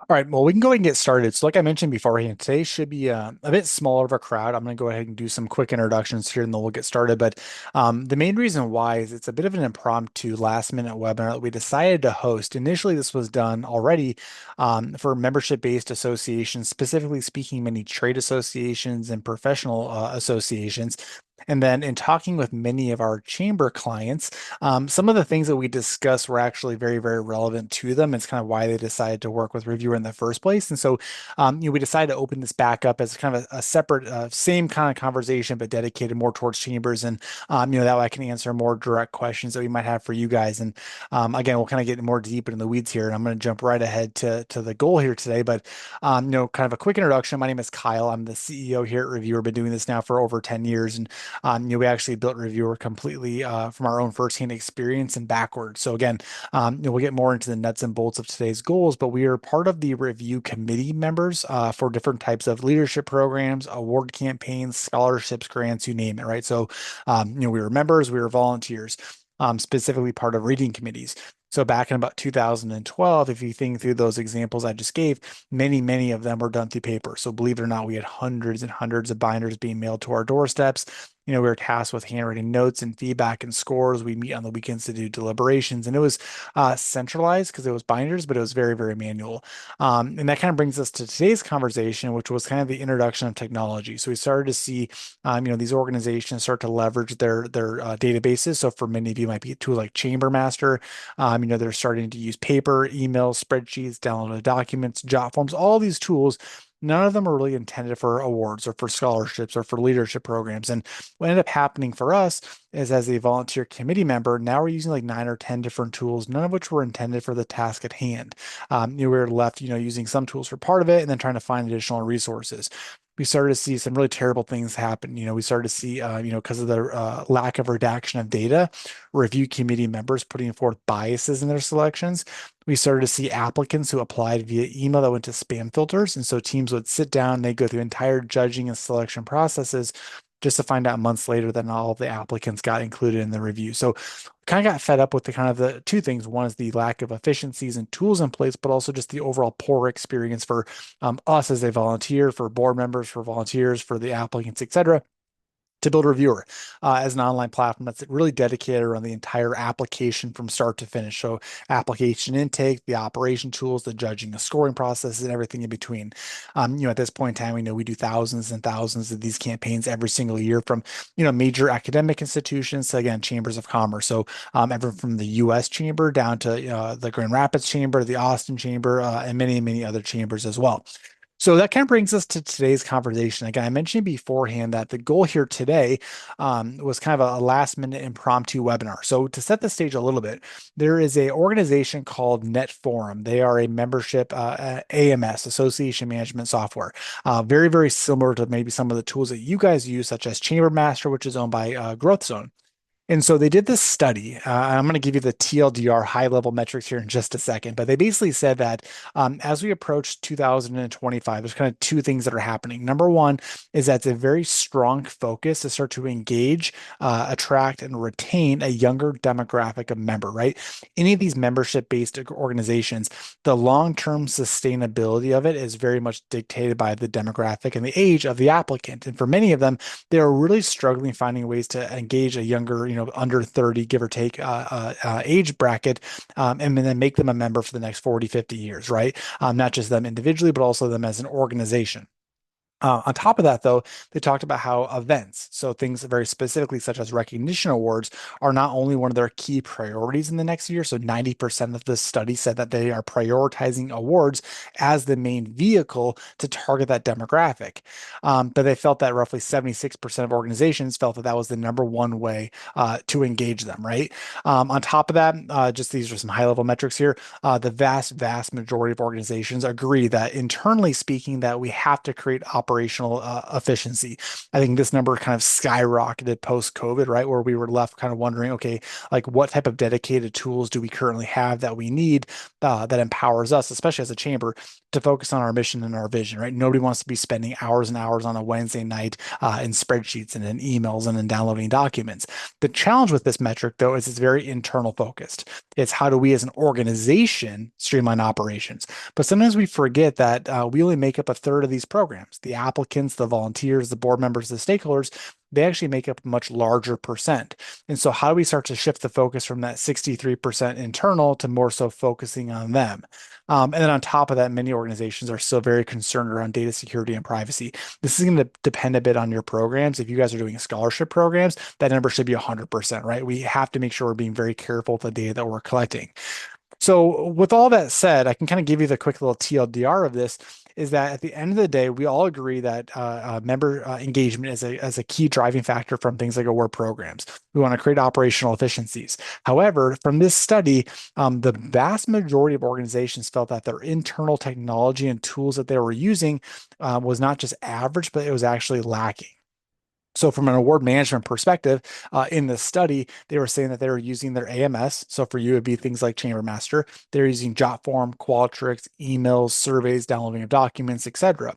All right, well, we can go ahead and get started. So, like I mentioned beforehand, today should be a bit smaller of a crowd. I'm going to go ahead and do some quick introductions here, and then we'll get started. But the main reason why is it's a bit of an impromptu last-minute webinar that we decided to host. Initially, this was done already for membership-based associations, specifically speaking, many trade associations and professional associations. And then in talking with many of our chamber clients, some of the things that we discussed were actually very, very relevant to them. It's kind of why they decided to work with Reviewr in the first place. And so, we decided to open this back up as kind of a separate, same kind of conversation, but dedicated more towards chambers. And, that way I can answer more direct questions that we might have for you guys. And again, we'll kind of get more deep into the weeds here. And I'm going to jump right ahead to the goal here today. But, kind of a quick introduction. My name is Kyle. I'm the CEO here at Reviewr. I've been doing this now for over 10 years. And we actually built Reviewr completely from our own firsthand experience and backwards. So again, we'll get more into the nuts and bolts of today's goals, but we are part of the review committee members for different types of leadership programs, award campaigns, scholarships, grants, you name it, right? So, we were members, we were volunteers, specifically part of reading committees. So back in about 2012, if you think through those examples I just gave, many, many of them were done through paper. So believe it or not, we had hundreds and hundreds of binders being mailed to our doorsteps. We were tasked with handwriting notes and feedback and scores. We meet on the weekends to do deliberations, and it was centralized because it was binders, but it was very, very manual. And that kind of brings us to today's conversation, which was kind of the introduction of technology. So we started to see, these organizations start to leverage their databases. So for many of you, it might be a tool like Chamber Master. They're starting to use paper, email, spreadsheets, downloaded documents, jot forms, all these tools. None of them are really intended for awards or for scholarships or for leadership programs. And what ended up happening for us is as a volunteer committee member, now we're using like 9 or 10 different tools, none of which were intended for the task at hand. We were left, using some tools for part of it and then trying to find additional resources. We started to see some really terrible things happen. We started to see, because of the lack of redaction of data, review committee members putting forth biases in their selections. We started to see applicants who applied via email that went to spam filters. And so teams would sit down, they go through entire judging and selection processes just to find out months later that not all of the applicants got included in the review. So kind of got fed up with the kind of the two things. One is the lack of efficiencies and tools in place, but also just the overall poor experience for us as a volunteer, for board members, for volunteers, for the applicants, et cetera, to build Reviewr as an online platform that's really dedicated around the entire application from start to finish. So application intake, the operation tools, the judging, the scoring processes, and everything in between. At this point in time, we know we do thousands and thousands of these campaigns every single year from, major academic institutions to, again, chambers of commerce. So everyone from the U.S. chamber down to the Grand Rapids chamber, the Austin chamber, and many, many other chambers as well. So that kind of brings us to today's conversation. Again, I mentioned beforehand that the goal here today was kind of a last minute impromptu webinar. So to set the stage a little bit, there is a organization called Netforum. They are a membership AMS, Association Management Software, very, very similar to maybe some of the tools that you guys use, such as Chamber Master, which is owned by Growth Zone. And so they did this study. I'm going to give you the TLDR high level metrics here in just a second, but they basically said that as we approach 2025, there's kind of two things that are happening. Number one is that it's a very strong focus to start to engage, attract, and retain a younger demographic of member, right? Any of these membership based organizations, the long term sustainability of it is very much dictated by the demographic and the age of the applicant. And for many of them, they're really struggling finding ways to engage a younger, under 30, give or take, age bracket, and then make them a member for the next 40, 50 years, right? Not just them individually, but also them as an organization. On top of that, though, they talked about how events, so things very specifically such as recognition awards, are not only one of their key priorities in the next year. So 90% of the study said that they are prioritizing awards as the main vehicle to target that demographic. But they felt that roughly 76% of organizations felt that that was the number one way to engage them, right? On top of that, just these are some high level metrics here. The vast, vast majority of organizations agree that internally speaking, that we have to create operational efficiency. I think this number kind of skyrocketed post-COVID, right? Where we were left kind of wondering, okay, like what type of dedicated tools do we currently have that we need that empowers us, especially as a chamber, to focus on our mission and our vision, right? Nobody wants to be spending hours and hours on a Wednesday night in spreadsheets and in emails and in downloading documents. The challenge with this metric, though, is it's very internal focused. It's how do we as an organization streamline operations? But sometimes we forget that we only make up a third of these programs. The applicants, the volunteers, the board members, the stakeholders, they actually make up a much larger percent. And so, how do we start to shift the focus from that 63% internal to more so focusing on them? And then on top of that, many organizations are still very concerned around data security and privacy. This is going to depend a bit on your programs. If you guys are doing scholarship programs, that number should be 100%, right? We have to make sure we're being very careful with the data that we're collecting. So with all that said, I can kind of give you the quick little TLDR of this is that at the end of the day, we all agree that member engagement is a key driving factor from things like award programs. We want to create operational efficiencies. However, from this study, the vast majority of organizations felt that their internal technology and tools that they were using was not just average, but it was actually lacking. So from an award management perspective, in the study, they were saying that they were using their AMS. So for you, it'd be things like Chambermaster. They're using Jotform, Qualtrics, emails, surveys, downloading of documents, etc.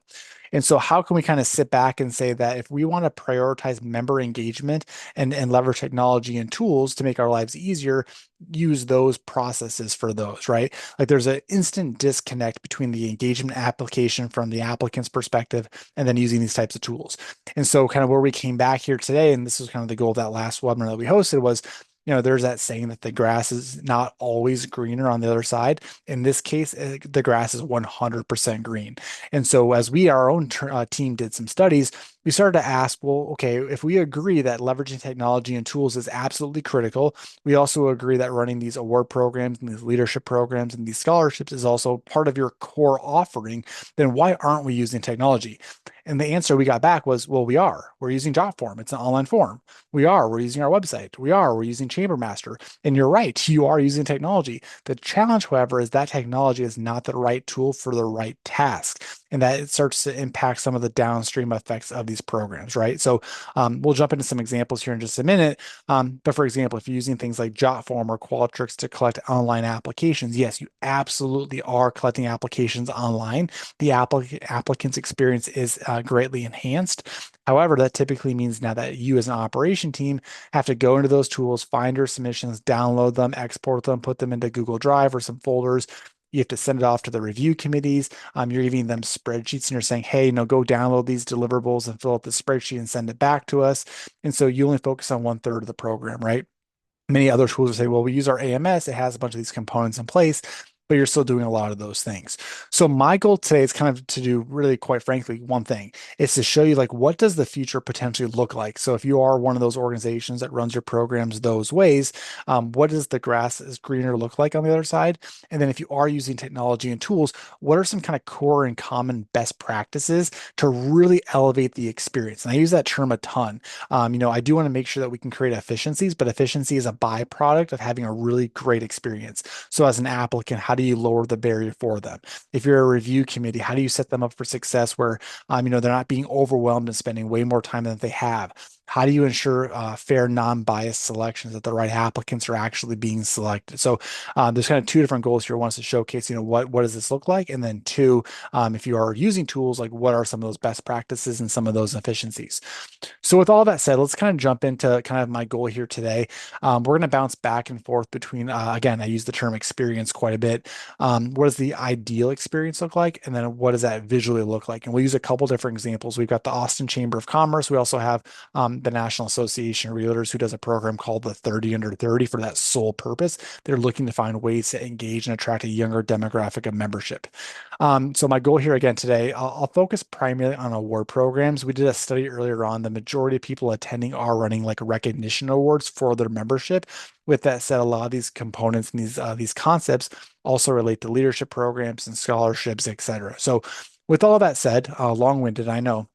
And so how can we kind of sit back and say that if we want to prioritize member engagement and leverage technology and tools to make our lives easier, use those processes for those, right? Like there's an instant disconnect between the engagement application from the applicant's perspective and then using these types of tools. And so kind of where we came back here today, and this was kind of the goal of that last webinar that we hosted was, there's that saying that the grass is not always greener on the other side. In this case, the grass is 100% green. And so as we, our own team did some studies, we started to ask, well, okay, if we agree that leveraging technology and tools is absolutely critical, we also agree that running these award programs and these leadership programs and these scholarships is also part of your core offering, then why aren't we using technology? And the answer we got back was, well, we are. We're using Jotform. It's an online form. We're using our website. We're using Chambermaster. And you're right, you are using technology. The challenge, however, is that technology is not the right tool for the right task, and that it starts to impact some of the downstream effects of these programs, right? So we'll jump into some examples here in just a minute. But for example, if you're using things like Jotform or Qualtrics to collect online applications, yes, you absolutely are collecting applications online. The applicant's experience is greatly enhanced. However, that typically means now that you as an operation team have to go into those tools, find your submissions, download them, export them, put them into Google Drive or some folders. You have to send it off to the review committees. You're giving them spreadsheets and you're saying, hey, go download these deliverables and fill out the spreadsheet and send it back to us. And so you only focus on 1/3 of the program, right? Many other tools will say, well, we use our AMS. It has a bunch of these components in place, but you're still doing a lot of those things. So my goal today is kind of to do really, quite frankly, one thing. It's to show you like, what does the future potentially look like? So if you are one of those organizations that runs your programs those ways, what does the grass is greener look like on the other side? And then if you are using technology and tools, what are some kind of core and common best practices to really elevate the experience? And I use that term a ton. I do want to make sure that we can create efficiencies, but efficiency is a byproduct of having a really great experience. So as an applicant, how do you lower the barrier for them? If you're a review committee, how do you set them up for success where, they're not being overwhelmed and spending way more time than they have? How do you ensure fair, non-biased selections that the right applicants are actually being selected? So there's kind of two different goals here. One is to showcase, what does this look like? And then two, if you are using tools, like what are some of those best practices and some of those efficiencies? So with all that said, let's kind of jump into kind of my goal here today. We're going to bounce back and forth between, again, I use the term experience quite a bit. What does the ideal experience look like? And then what does that visually look like? And we'll use a couple different examples. We've got the Austin Chamber of Commerce. We also have the National Association of Realtors, who does a program called the 30 Under 30 for that sole purpose. They're looking to find ways to engage and attract a younger demographic of membership. So my goal here again today, I'll focus primarily on award programs. We did a study earlier on. The majority of people attending are running like recognition awards for their membership. With that said, a lot of these components and these concepts also relate to leadership programs and scholarships, et cetera. So with all that said, long-winded, I know.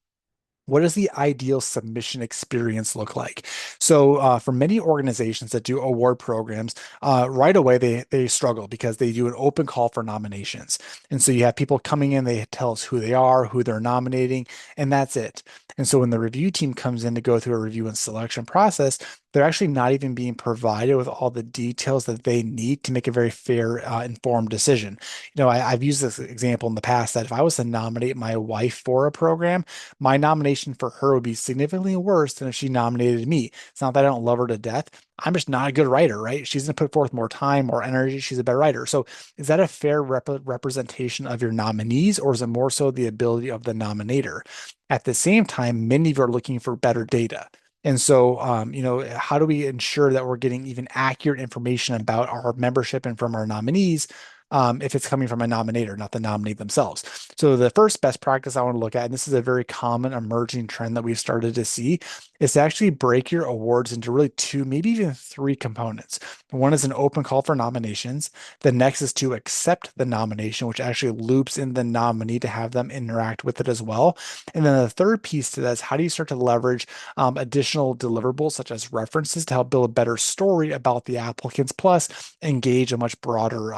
what does the ideal submission experience look like? So, for many organizations that do award programs, right away they struggle because they do an open call for nominations, and so you have people coming in, they tell us who they are, who they're nominating, and that's it. And so when the review team comes in to go through a review and selection process, they're actually not even being provided with all the details that they need to make a very fair, informed decision. I've used this example in the past that if I was to nominate my wife for a program, my nomination for her would be significantly worse than if she nominated me. It's not that I don't love her to death. I'm just not a good writer, right? She's going to put forth more time, more energy. She's a better writer. So, is that a fair representation of your nominees, or is it more so the ability of the nominator? At the same time, many of you are looking for better data. And so, how do we ensure that we're getting even accurate information about our membership and from our nominees? If it's coming from a nominator, not the nominee themselves. So the first best practice I want to look at, and this is a very common emerging trend that we've started to see, is to actually break your awards into really two, maybe even three components. One is an open call for nominations. The next is to accept the nomination, which actually loops in the nominee to have them interact with it as well. And then the third piece to that is how do you start to leverage additional deliverables such as references to help build a better story about the applicants, plus engage a much broader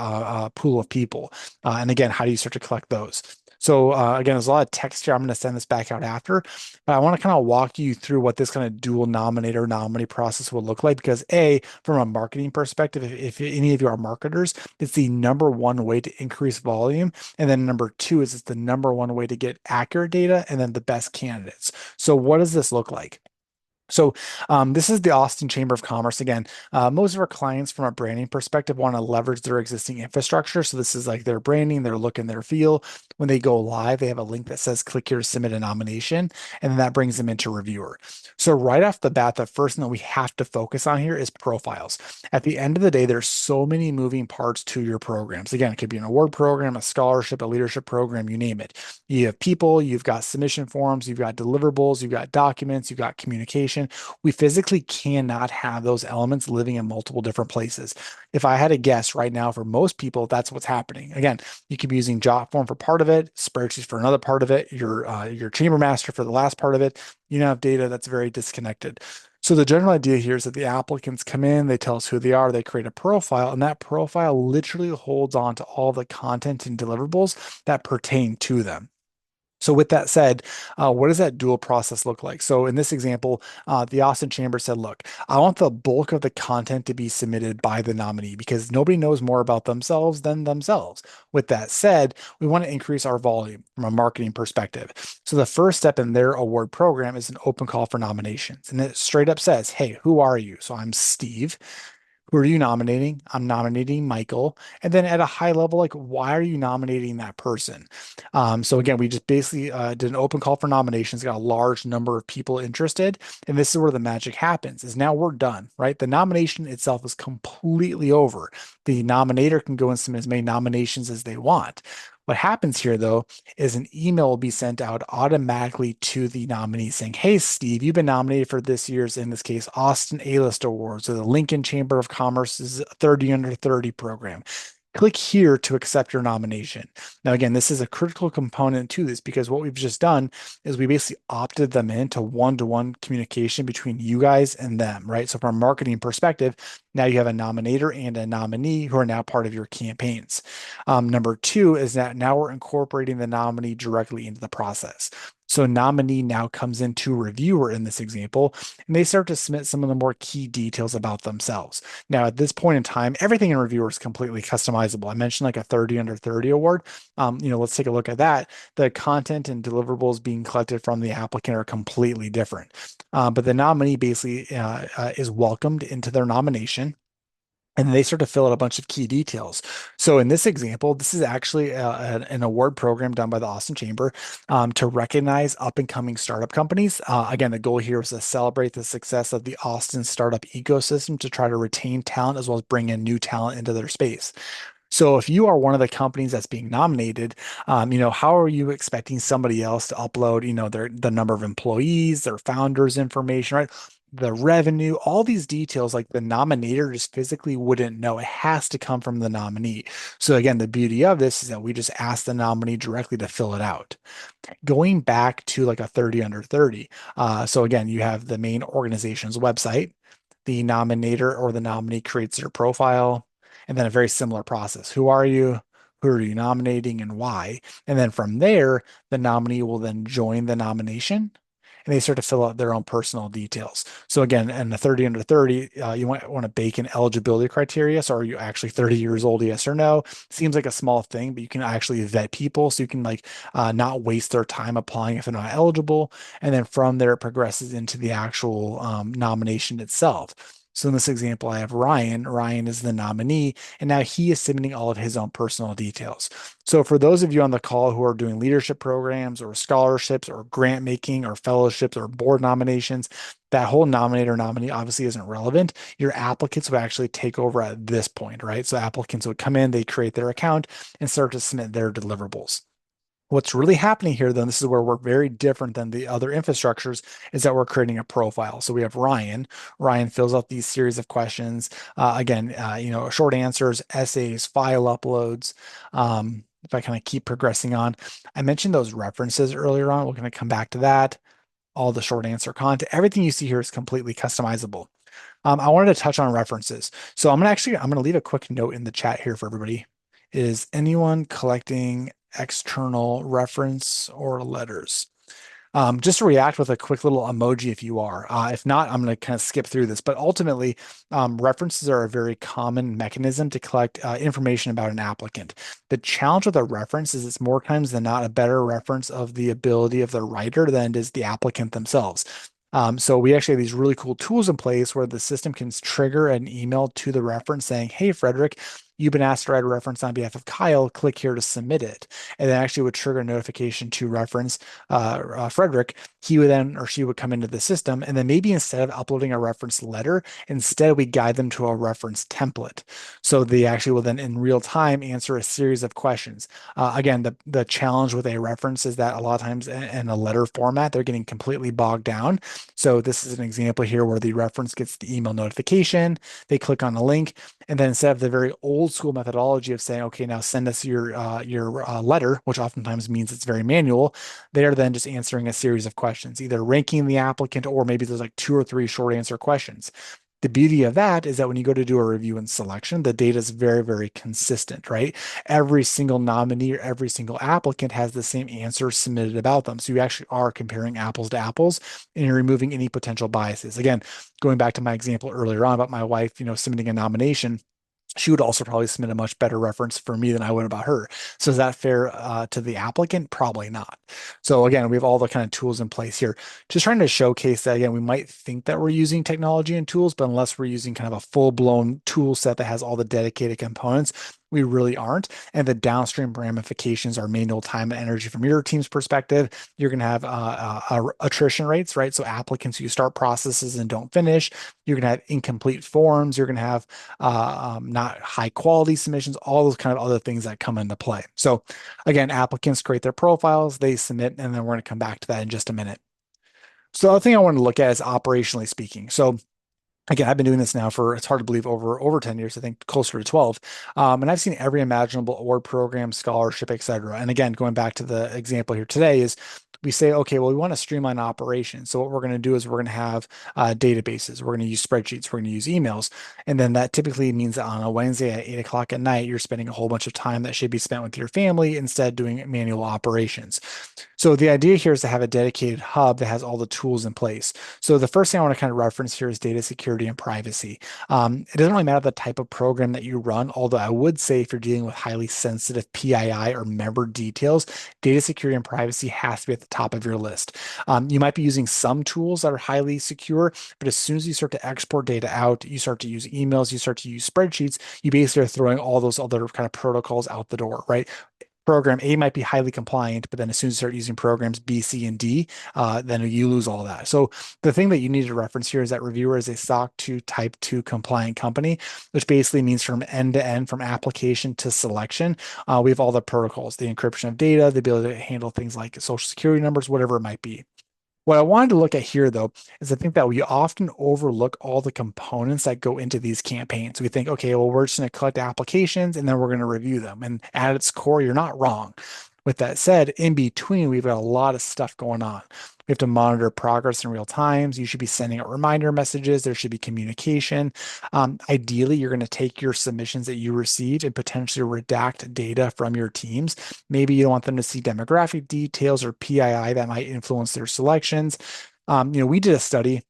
pool of people. And again, how do you start to collect those? So again, there's a lot of text here. I'm going to send this back out after, but I want to kind of walk you through what this kind of dual nominator nominee process will look like. Because A, from a marketing perspective, if any of you are marketers, it's the number one way to increase volume. And then number two is it's the number one way to get accurate data and then the best candidates. So what does this look like? So this is the Austin Chamber of Commerce. Again, most of our clients from a branding perspective want to leverage their existing infrastructure. So this is like their branding, their look and their feel. When they go live, they have a link that says click here to submit a nomination, and then that brings them into Reviewr. So right off the bat, the first thing that we have to focus on here is profiles. At the end of the day, there's so many moving parts to your programs. Again, it could be an award program, a scholarship, a leadership program, you name it. You have people, you've got submission forms, you've got deliverables, you've got documents, you've got communication. We physically cannot have those elements living in multiple different places. If I had to guess right now, for most people, that's what's happening. Again, you could be using Jotform for part of it, spreadsheets for another part of it, your chamber master for the last part of it. You now have data that's very disconnected. So the general idea here is that the applicants come in, they tell us who they are, they create a profile, and that profile literally holds on to all the content and deliverables that pertain to them. So with that said, what does that dual process look like? So in this example, the Austin Chamber said, look, I want the bulk of the content to be submitted by the nominee because nobody knows more about themselves than themselves. With that said, we want to increase our volume from a marketing perspective. So the first step in their award program is an open call for nominations. And it straight up says, hey, who are you? So I'm Steve. Who are you nominating? I'm nominating Michael. And then at a high level, like, why are you nominating that person? So again, we just basically did an open call for nominations, got a large number of people interested. And this is where the magic happens, is now we're done, right? The nomination itself is completely over. The nominator can go and submit as many nominations as they want. What happens here, though, is an email will be sent out automatically to the nominee saying, hey, Steve, you've been nominated for this year's, in this case, Austin A-List Awards or the Lincoln Chamber of Commerce's 30 Under 30 program. Click here to accept your nomination. Now, again, this is a critical component to this because what we've just done is we basically opted them into one-to-one communication between you guys and them, right? So from a marketing perspective, now you have a nominator and a nominee who are now part of your campaigns. Number two is that now we're incorporating the nominee directly into the process. So nominee now comes into Reviewr in this example, and they start to submit some of the more key details about themselves. Now, at this point in time, everything in Reviewr is completely customizable. I mentioned like a 30 under 30 award. Let's take a look at that. The content and deliverables being collected from the applicant are completely different. But the nominee basically is welcomed into their nomination, and they start to fill out a bunch of key details. So in this example, this is actually an award program done by the Austin Chamber to recognize up and coming startup companies. Again, the goal here is to celebrate the success of the Austin startup ecosystem to try to retain talent as well as bring in new talent into their space. So if you are one of the companies that's being nominated, how are you expecting somebody else to upload, the number of employees, their founders' information, right? the revenue, all these details, like the nominator just physically wouldn't know. It has to come from the nominee. So again, the beauty of this is that we just ask the nominee directly to fill it out. Going back to like a 30 under 30. So again, you have the main organization's website, the nominator or the nominee creates their profile, and then a very similar process. Who are you? Who are you nominating and why? And then from there, the nominee will then join the nomination and they start to fill out their own personal details. So again, in the 30 under 30, you might want to bake in eligibility criteria. So are you actually 30 years old? Yes or no? Seems like a small thing, but you can actually vet people. So you can like not waste their time applying if they're not eligible. And then from there, it progresses into the actual nomination itself. So in this example, I have Ryan. Ryan is the nominee, and now he is submitting all of his own personal details. So for those of you on the call who are doing leadership programs or scholarships or grant making or fellowships or board nominations, that whole nominator nominee obviously isn't relevant. Your applicants would actually take over at this point, right? So applicants would come in, they create their account and start to submit their deliverables. What's really happening here, though, and this is where we're very different than the other infrastructures, is that we're creating a profile. So we have Ryan. Ryan fills out these series of questions. Again, short answers, essays, file uploads. If I kind of keep progressing on, I mentioned those references earlier on. We're going to come back to that. All the short answer content, everything you see here is completely customizable. I wanted to touch on references. So I'm gonna leave a quick note in the chat here for everybody. Is anyone collecting external reference or letters? Just to react with a quick little emoji if you are. If not, I'm going to kind of skip through this. But ultimately, references are a very common mechanism to collect information about an applicant. The challenge with a reference is it's more times than not a better reference of the ability of the writer than it is the applicant themselves. So we actually have these really cool tools in place where the system can trigger an email to the reference saying, "Hey, Frederick, you've been asked to write a reference on behalf of Kyle. Click here to submit it." And then actually would trigger a notification to reference Frederick. He would then or she would come into the system. And then maybe instead of uploading a reference letter, instead we guide them to a reference template. So they actually will then in real time answer a series of questions. Again, the challenge with a reference is that a lot of times in a letter format, they're getting completely bogged down. So this is an example here where the reference gets the email notification. They click on the link, and then instead of the very old school methodology of saying, "Okay, now send us your letter," which oftentimes means it's very manual, they are then just answering a series of questions, either ranking the applicant or maybe there's like two or three short answer questions. The beauty of that is that when you go to do a review and selection, the data is very, very consistent, right? Every single nominee or every single applicant has the same answer submitted about them. So you actually are comparing apples to apples and you're removing any potential biases. Again, going back to my example earlier on about my wife, submitting a nomination, she would also probably submit a much better reference for me than I would about her. So is that fair to the applicant? Probably not. So again, we have all the kind of tools in place here. Just trying to showcase that again, we might think that we're using technology and tools, but unless we're using kind of a full-blown tool set that has all the dedicated components, we really aren't. And the downstream ramifications are manual time and energy from your team's perspective. You're going to have attrition rates, right? So applicants who start processes and don't finish. You're going to have incomplete forms. You're going to have not high quality submissions, all those kind of other things that come into play. So again, applicants create their profiles, they submit, and then we're going to come back to that in just a minute. So the other thing I want to look at is operationally speaking. So again, I've been doing this now for, it's hard to believe, over 10 years, I think closer to 12. And I've seen every imaginable award program, scholarship, et cetera. And again, going back to the example here today is we say, okay, well, we want to streamline operations. So what we're going to do is we're going to have databases. We're going to use spreadsheets. We're going to use emails. And then that typically means that on a Wednesday at 8 o'clock at night, you're spending a whole bunch of time that should be spent with your family instead doing manual operations. So the idea here is to have a dedicated hub that has all the tools in place. So the first thing I want to kind of reference here is data security and privacy. It doesn't really matter the type of program that you run, although I would say if you're dealing with highly sensitive PII or member details, data security and privacy has to be at the top of your list. You might be using some tools that are highly secure, but as soon as you start to export data out, you start to use emails, you start to use spreadsheets, you basically are throwing all those other kind of protocols out the door, right? Program A might be highly compliant, but then as soon as you start using programs B, C, and D, then you lose all that. So the thing that you need to reference here is that Reviewr is a SOC 2 Type 2 compliant company, which basically means from end to end, from application to selection, we have all the protocols, the encryption of data, the ability to handle things like social security numbers, whatever it might be. What I wanted to look at here, though, is I think that we often overlook all the components that go into these campaigns. We think, okay, well, we're just going to collect applications and then we're going to review them. And at its core, you're not wrong. With that said, in between, we've got a lot of stuff going on. We have to monitor progress in real times. You should be sending out reminder messages. There should be communication. Ideally, you're going to take your submissions that you receive and potentially redact data from your teams. Maybe you don't want them to see demographic details or PII that might influence their selections. We did a study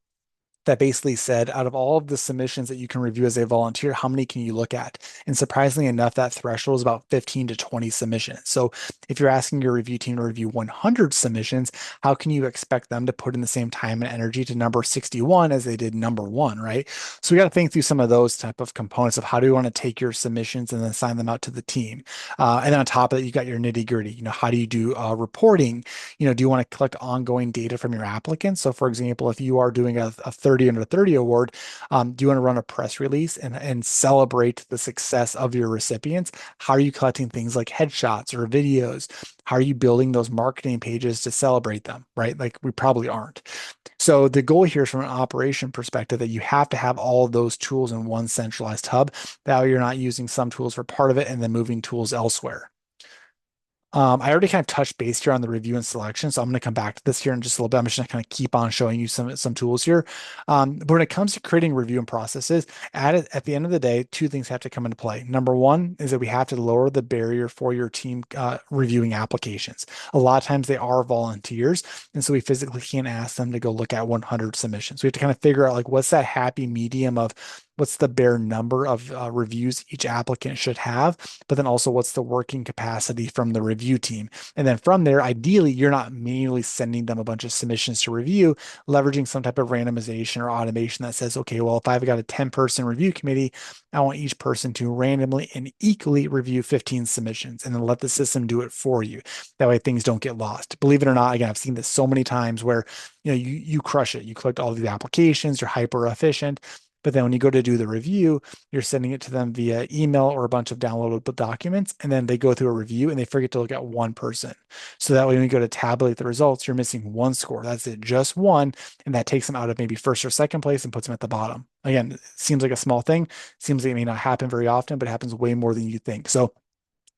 that basically said out of all of the submissions that you can review as a volunteer, how many can you look at? And surprisingly enough, that threshold is about 15 to 20 submissions. So if you're asking your review team to review 100 submissions, how can you expect them to put in the same time and energy to number 61 as they did number one, right? So we got to think through some of those type of components of how do you want to take your submissions and then assign them out to the team. And then on top of that, you got your nitty gritty. How do you do reporting? Do you want to collect ongoing data from your applicants? So for example, if you are doing a 30 under 30 award, do you want to run a press release and celebrate the success of your recipients? How are you collecting things like headshots or videos? How are you building those marketing pages to celebrate them, right? Like we probably aren't. So the goal here is from an operation perspective that you have to have all of those tools in one centralized hub. That way you're not using some tools for part of it and then moving tools elsewhere. I already kind of touched base here on the review and selection, so I'm going to come back to this here in just a little bit. I'm just going to kind of keep on showing you some tools here. But when it comes to creating review and processes, at the end of the day, two things have to come into play. Number one is that we have to lower the barrier for your team reviewing applications. A lot of times they are volunteers, and so we physically can't ask them to go look at 100 submissions. We have to kind of figure out like what's that happy medium of what's the bare number of reviews each applicant should have, but then also what's the working capacity from the review team. And then from there, ideally, you're not manually sending them a bunch of submissions to review, leveraging some type of randomization or automation that says, okay, well, if I've got a 10-person review committee, I want each person to randomly and equally review 15 submissions and then let the system do it for you. That way things don't get lost. Believe it or not, again, I've seen this so many times where you crush it. You collect all these applications, you're hyper efficient. But then when you go to do the review, you're sending it to them via email or a bunch of downloadable documents, and then they go through a review and they forget to look at one person. So that way, when you go to tabulate the results, you're missing one score. That's it, just one. And that takes them out of maybe first or second place and puts them at the bottom. Again, it seems like a small thing. Seems like it may not happen very often, but it happens way more than you think. So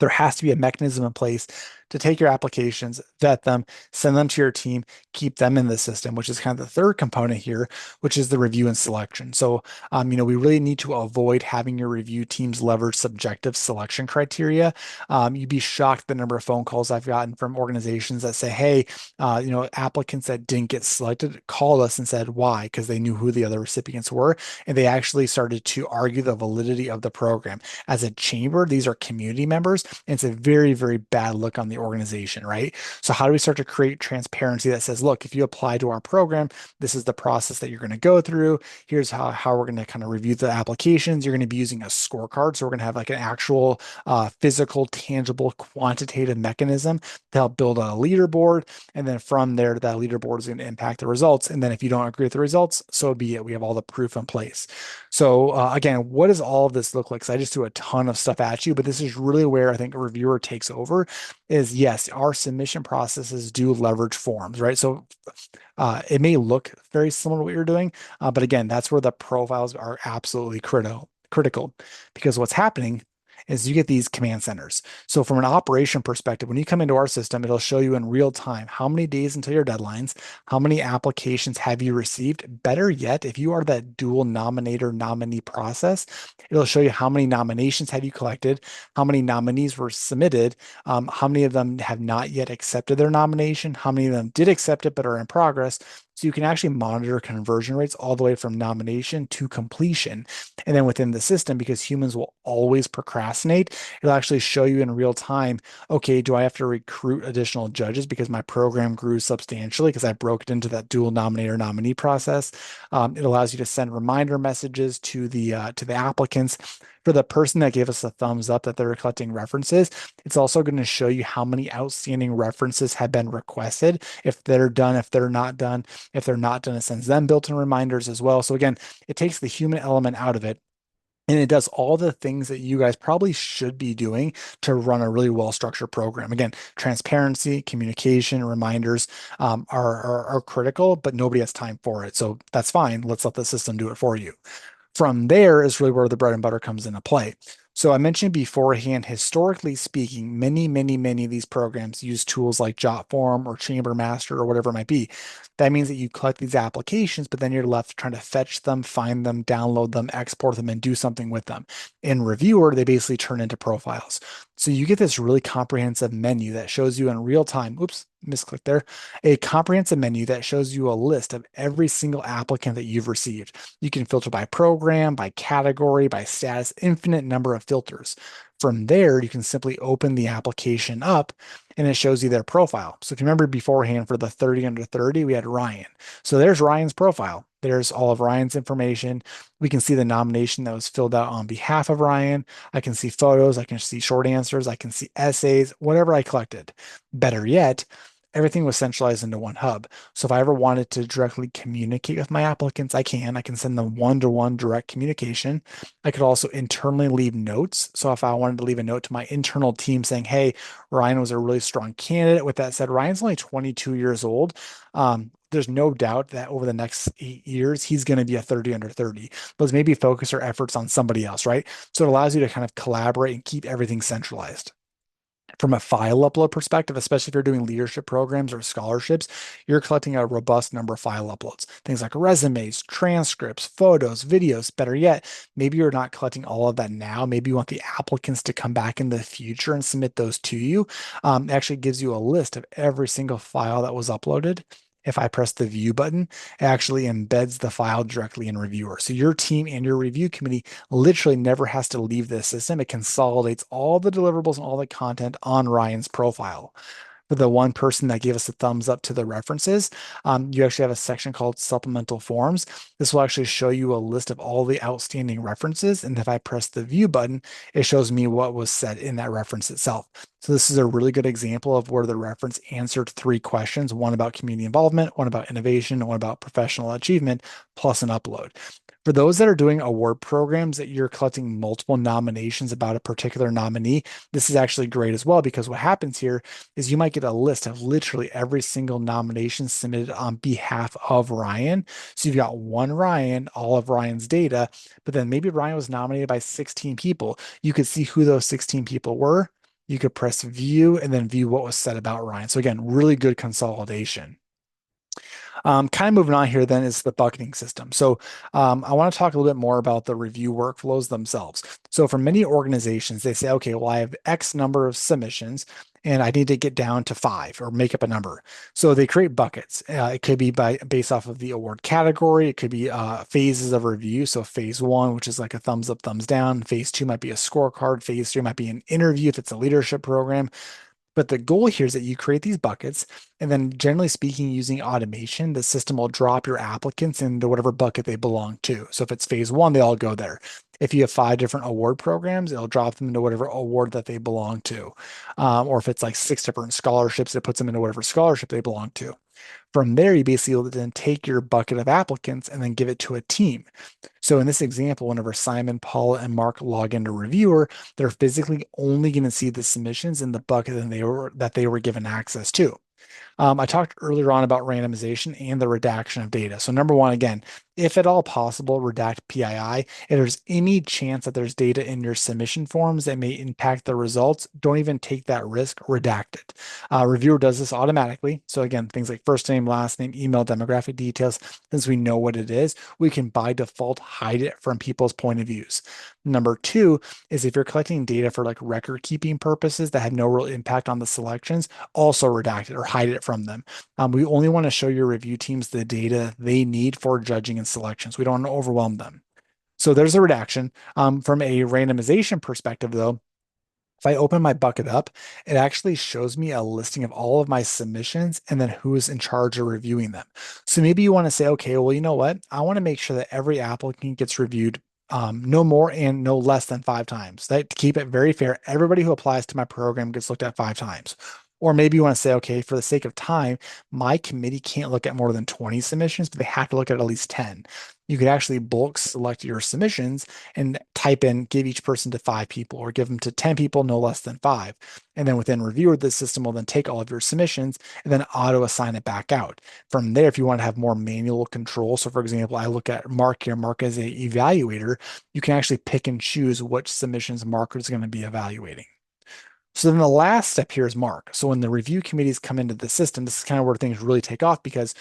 there has to be a mechanism in place to take your applications, vet them, send them to your team, keep them in the system, which is kind of the third component here, which is the review and selection. So, we really need to avoid having your review teams leverage subjective selection criteria. You'd be shocked the number of phone calls I've gotten from organizations that say, hey, applicants that didn't get selected called us and said why, because they knew who the other recipients were. And they actually started to argue the validity of the program. As a chamber, these are community members, and it's a very, very bad look on the organization, right? So how do we start to create transparency that says, look, if you apply to our program, this is the process that you're going to go through. Here's how we're going to kind of review the applications. You're going to be using a scorecard. So we're going to have like an actual physical, tangible, quantitative mechanism to help build a leaderboard. And then from there, that leaderboard is going to impact the results. And then if you don't agree with the results, so be it. We have all the proof in place. So again, what does all of this look like? So I just threw a ton of stuff at you, but this is really where I think a Reviewr takes over is yes, our submission processes do leverage forms, right? So it may look very similar to what you're doing, but again, that's where the profiles are absolutely critical because what's happening is you get these command centers. So from an operation perspective, when you come into our system, it'll show you in real time how many days until your deadlines, how many applications have you received. Better yet, if you are that dual nominator nominee process, it'll show you how many nominations have you collected, how many nominees were submitted, how many of them have not yet accepted their nomination, how many of them did accept it but are in progress. So you can actually monitor conversion rates all the way from nomination to completion. And then within the system, because humans will always procrastinate, it'll actually show you in real time, okay, do I have to recruit additional judges because my program grew substantially because I broke it into that dual nominator nominee process. It allows you to send reminder messages to the applicants. For the person that gave us a thumbs up that they're collecting references, it's also going to show you how many outstanding references have been requested, if they're done, if they're not done. If they're not done, it sends them built-in reminders as well. So again, it takes the human element out of it. And it does all the things that you guys probably should be doing to run a really well-structured program. Again, transparency, communication, reminders are critical, but nobody has time for it. So that's fine. Let's let the system do it for you. From there is really where the bread and butter comes into play. So I mentioned beforehand, historically speaking, many of these programs use tools like Jotform or Chamber Master or whatever it might be. That means that you collect these applications, but then you're left trying to fetch them, find them, download them, export them, and do something with them. In Reviewr, they basically turn into profiles. So you get this really comprehensive menu that shows you in real time. Oops, misclick there. A comprehensive menu that shows you a list of every single applicant that you've received. You can filter by program, by category, by status, infinite number of filters. From there, you can simply open the application up and it shows you their profile. So if you remember beforehand for the 30 under 30, we had Ryan. So there's Ryan's profile. There's all of Ryan's information. We can see the nomination that was filled out on behalf of Ryan. I can see photos. I can see short answers. I can see essays, whatever I collected. Better yet, everything was centralized into one hub. So if I ever wanted to directly communicate with my applicants, I can. I can send them one-to-one direct communication. I could also internally leave notes. So if I wanted to leave a note to my internal team saying, hey, Ryan was a really strong candidate. With that said, Ryan's only 22 years old. There's no doubt that over the next 8 years, he's going to be a 30 under 30. Let's maybe focus our efforts on somebody else, right? So it allows you to kind of collaborate and keep everything centralized from a file upload perspective, especially if you're doing leadership programs or scholarships, you're collecting a robust number of file uploads. Things like resumes, transcripts, photos, videos. Better yet, maybe you're not collecting all of that now. Maybe you want the applicants to come back in the future and submit those to you. It actually gives you a list of every single file that was uploaded. If I press the view button, it actually embeds the file directly in Reviewr. So your team and your review committee literally never has to leave the system. It consolidates all the deliverables and all the content on Ryan's profile. For the one person that gave us a thumbs up to the references, you actually have a section called supplemental forms. This will actually show you a list of all the outstanding references. And if I press the view button, it shows me what was said in that reference itself. So this is a really good example of where the reference answered three questions, one about community involvement, one about innovation, and one about professional achievement, plus an upload. For those that are doing award programs that you're collecting multiple nominations about a particular nominee, this is actually great as well because what happens here is you might get a list of literally every single nomination submitted on behalf of Ryan. So you've got one Ryan, all of Ryan's data, but then maybe Ryan was nominated by 16 people. You could see who those 16 people were. You could press view and then view what was said about Ryan. So again, really good consolidation. Kind of moving on here then is the bucketing system. So I want to talk a little bit more about the review workflows themselves. So for many organizations, they say, okay, well, I have X number of submissions and I need to get down to 5 or make up a number. So they create buckets. It could be based off of the award category. It could be phases of review. So phase 1, which is like a thumbs up, thumbs down. Phase 2 might be a scorecard. Phase 3 might be an interview if it's a leadership program. But the goal here is that you create these buckets, and then generally speaking, using automation, the system will drop your applicants into whatever bucket they belong to. So if it's phase 1, they all go there. If you have 5 different award programs, it'll drop them into whatever award that they belong to. Or if it's like 6 different scholarships, it puts them into whatever scholarship they belong to. From there, you basically then take your bucket of applicants and then give it to a team. So in this example, whenever Simon, Paula, and Mark log into Reviewr, they're physically only going to see the submissions in the bucket that they were given access to. I talked earlier on about randomization and the redaction of data. So number one, again, if at all possible, redact PII. If there's any chance that there's data in your submission forms that may impact the results, don't even take that risk, redact it. Reviewr does this automatically. So again, things like first name, last name, email, demographic details, since we know what it is, we can by default hide it from people's point of views. Number two is if you're collecting data for like record keeping purposes that have no real impact on the selections, also redact it or hide it from them. We only want to show your review teams the data they need for judging and selections. We don't want to overwhelm them. So there's a redaction. From a randomization perspective, though, if I open my bucket up, it actually shows me a listing of all of my submissions and then who is in charge of reviewing them. So maybe you want to say, okay, well, you know what? I want to make sure that every applicant gets reviewed no more and no less than 5 times. That to keep it very fair, everybody who applies to my program gets looked at 5 times. Or maybe you want to say, okay, for the sake of time, my committee can't look at more than 20 submissions, but they have to look at least 10. You could actually bulk select your submissions and type in, give each person to 5 people, or give them to 10 people, no less than five. And then within Reviewr, the system will then take all of your submissions and then auto assign it back out. From there, if you want to have more manual control, so for example, I look at Mark here, Mark as a evaluator, you can actually pick and choose which submissions Mark is going to be evaluating. So then the last step here is Mark. So when the review committees come into the system, this is kind of where things really take off because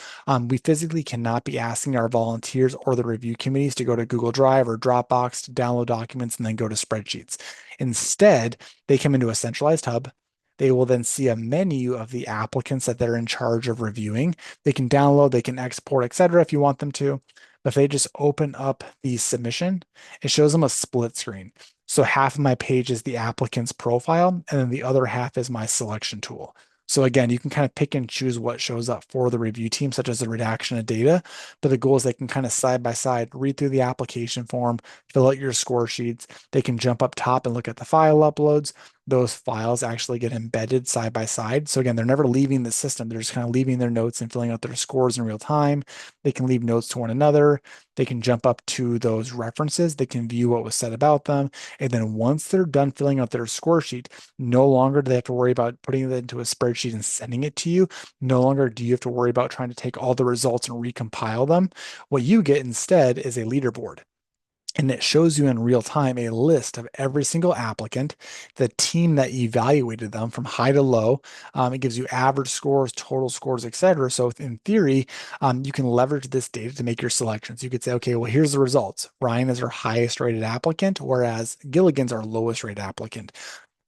we physically cannot be asking our volunteers or the review committees to go to Google Drive or Dropbox to download documents and then go to spreadsheets. Instead, they come into a centralized hub. They will then see a menu of the applicants that they're in charge of reviewing. They can download, they can export, etc. if you want them to. But if they just open up the submission, it shows them a split screen. So half of my page is the applicant's profile, and then the other half is my selection tool. So again, you can kind of pick and choose what shows up for the review team, such as the redaction of data. But the goal is they can kind of side by side read through the application form, fill out your score sheets. They can jump up top and look at the file uploads. Those files actually get embedded side by side. So again, they're never leaving the system. They're just kind of leaving their notes and filling out their scores in real time. They can leave notes to one another. They can jump up to those references. They can view what was said about them. And then once they're done filling out their score sheet, no longer do they have to worry about putting it into a spreadsheet and sending it to you. No longer do you have to worry about trying to take all the results and recompile them. What you get instead is a leaderboard. And it shows you in real time a list of every single applicant, the team that evaluated them from high to low. It gives you average scores, total scores, etc. So in theory, you can leverage this data to make your selections. You could say, okay, well, here's the results. Ryan is our highest rated applicant, whereas Gilligan's our lowest rated applicant.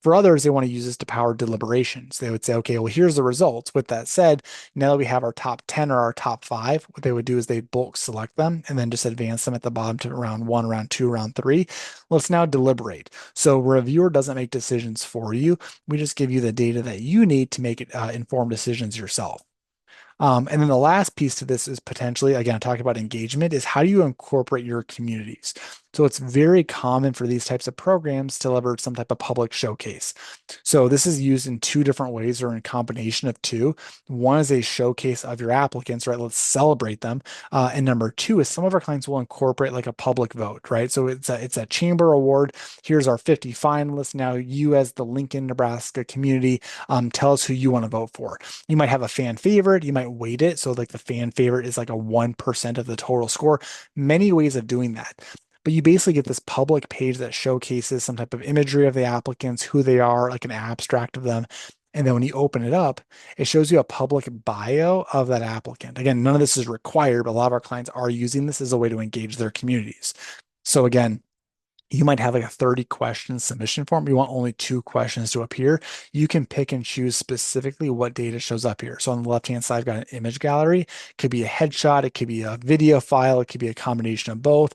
For others, they want to use this to power deliberations. They would say, okay, well, here's the results. With that said, now that we have our top 10 or our top five, what they would do is they bulk select them and then just advance them at the bottom to round one, round two, round three. Let's now deliberate. So Reviewr doesn't make decisions for you. We just give you the data that you need to make it informed decisions yourself. And then the last piece to this is potentially, again, talking about engagement, is how do you incorporate your communities? So it's very common for these types of programs to leverage some type of public showcase. So this is used in two different ways or in combination of two. One is a showcase of your applicants, right? Let's celebrate them. And number two is some of our clients will incorporate like a public vote, right? So it's a chamber award. Here's our 50 finalists. Now you as the Lincoln, Nebraska community, tell us who you want to vote for. You might have a fan favorite. You might weight it. So like the fan favorite is like a 1% of the total score. Many ways of doing that. But you basically get this public page that showcases some type of imagery of the applicants, who they are, like an abstract of them. And then when you open it up, it shows you a public bio of that applicant. Again, none of this is required, but a lot of our clients are using this as a way to engage their communities. So again, you might have like a 30 question submission form. You want only 2 questions to appear. You can pick and choose specifically what data shows up here. So on the left-hand side, I've got an image gallery. It could be a headshot. It could be a video file. It could be a combination of both.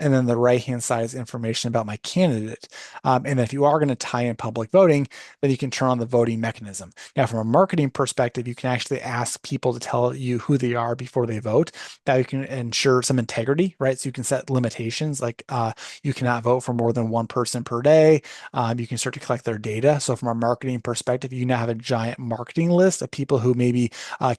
And then the right-hand side is information about my candidate. And then if you are going to tie in public voting, then you can turn on the voting mechanism. Now, from a marketing perspective, you can actually ask people to tell you who they are before they vote. That you can ensure some integrity, right? So you can set limitations like you cannot vote for more than one person per day. You can start to collect their data. So from a marketing perspective, you now have a giant marketing list of people who maybe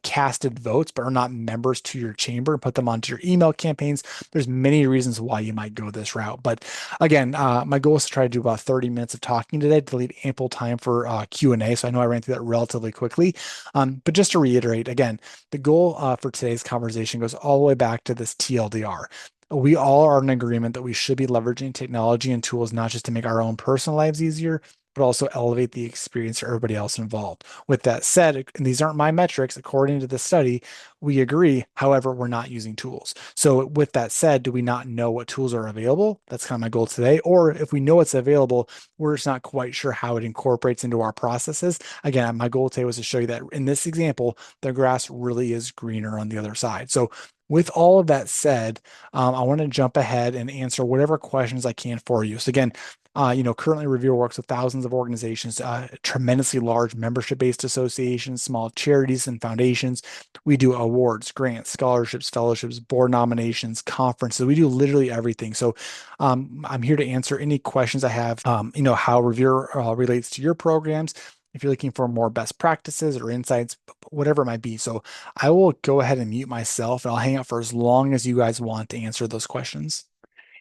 casted votes but are not members to your chamber and put them onto your email campaigns. There's many reasons why you might go this route. But again, my goal is to try to do about 30 minutes of talking today to leave ample time for Q&A. So I know I ran through that relatively quickly. But just to reiterate, again, the goal for today's conversation goes all the way back to this TLDR. We all are in agreement that we should be leveraging technology and tools not just to make our own personal lives easier, but also elevate the experience for everybody else involved. With that said, and these aren't my metrics, according to the study, we agree. However, we're not using tools. So with that said, do we not know what tools are available? That's kind of my goal today. Or if we know it's available, we're just not quite sure how it incorporates into our processes. Again, my goal today was to show you that in this example, the grass really is greener on the other side. So with all of that said, I want to jump ahead and answer whatever questions I can for you. So again, currently Reviewr works with thousands of organizations, tremendously large membership-based associations, small charities and foundations. We do awards, grants, scholarships, fellowships, board nominations, conferences. We do literally everything. So I'm here to answer any questions I have, how Reviewr relates to your programs. if you're looking for more best practices or insights, whatever it might be. So I will go ahead and mute myself and I'll hang out for as long as you guys want to answer those questions.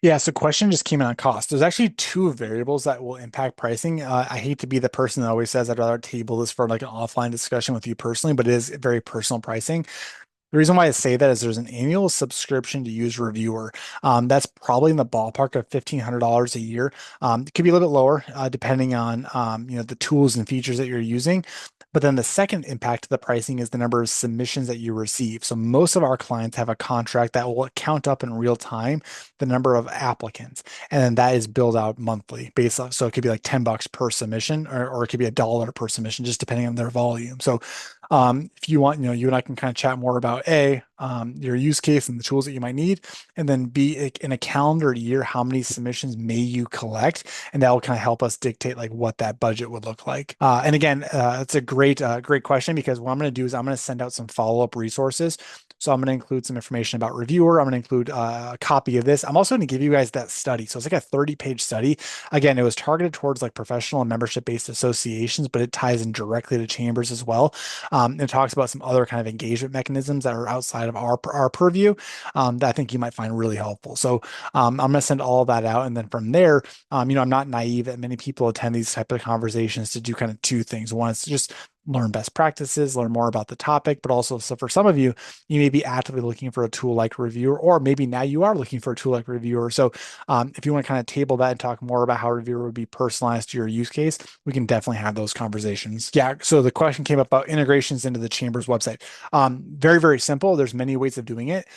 Yeah, so question just came in on cost. There's actually two variables that will impact pricing. I hate to be the person that always says I'd rather table this for like an offline discussion with you personally, but it is very personal pricing. The reason why I say that is there's an annual subscription to use Reviewr. That's probably in the ballpark of $1,500 a year. It could be a little bit lower, depending on the tools and features that you're using. But then the second impact to the pricing is the number of submissions that you receive. So most of our clients have a contract that will count up in real time the number of applicants, and then that is billed out monthly based off. So it could be like $10 per submission, or it could be $1 per submission, just depending on their volume. So if you want, you and I can kind of chat more about your use case and the tools that you might need, and then B, in a calendar year, how many submissions may you collect, and that will kind of help us dictate like what that budget would look like. And again, it's a great question because what I'm going to do is I'm going to send out some follow-up resources. So I'm going to include some information about Reviewr. I'm going to include a copy of this. I'm also going to give you guys that study. So it's like a 30-page study. Again, it was targeted towards like professional and membership-based associations, but it ties in directly to chambers as well. It talks about some other kind of engagement mechanisms that are outside of our purview that I think you might find really helpful. So I'm going to send all of that out, and then from there, I'm not naive that many people attend these type of conversations to do kind of two things. One is to just learn best practices, learn more about the topic, but also, so for some of you, you may be actively looking for a tool like Reviewr, or maybe now you are looking for a tool like Reviewr. So if you want to kind of table that and talk more about how Reviewr would be personalized to your use case, we can definitely have those conversations. Yeah. So the question came up about integrations into the Chambers website. Very, very simple. There's many ways of doing it.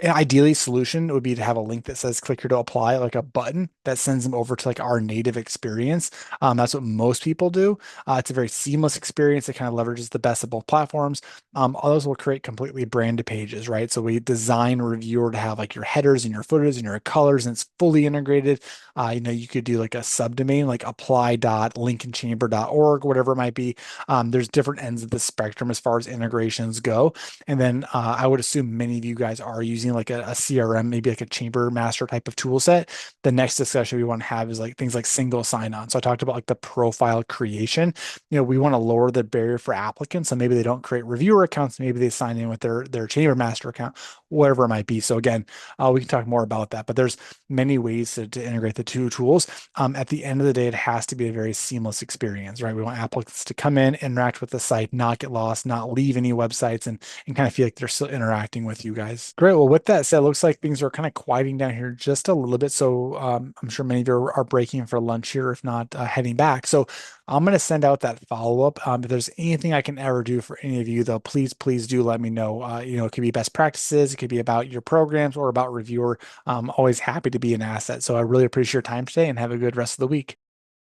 Ideally, solution would be to have a link that says click here to apply, like a button that sends them over to like our native experience. That's what most people do. It's a very seamless experience. It kind of leverages the best of both platforms. Others will create completely branded pages, right? So we design Reviewr to have like your headers and your footers and your colors, and it's fully integrated. You could do like a subdomain like apply.lincolnchamber.org, whatever it might be. There's different ends of the spectrum as far as integrations go. And then I would assume many of you guys are using like a CRM, maybe like a chamber master type of tool set. The next discussion we want to have is like things like single sign-on. So I talked about like the profile creation. We want to lower the barrier for applicants. So maybe they don't create Reviewr accounts. Maybe they sign in with their chamber master account, whatever it might be. So again, we can talk more about that, but there's many ways to integrate the two tools. At the end of the day, it has to be a very seamless experience, right? We want applicants to come in, interact with the site, not get lost, not leave any websites, and kind of feel like they're still interacting with you guys. Great. Well, with that said, it looks like things are kind of quieting down here just a little bit. So I'm sure many of you are breaking for lunch here, if not heading back. So I'm going to send out that follow-up. If there's anything I can ever do for any of you, though, please do let me know. It could be best practices, it could be about your programs or about Reviewr. I'm always happy to be an asset. So I really appreciate your time today and have a good rest of the week.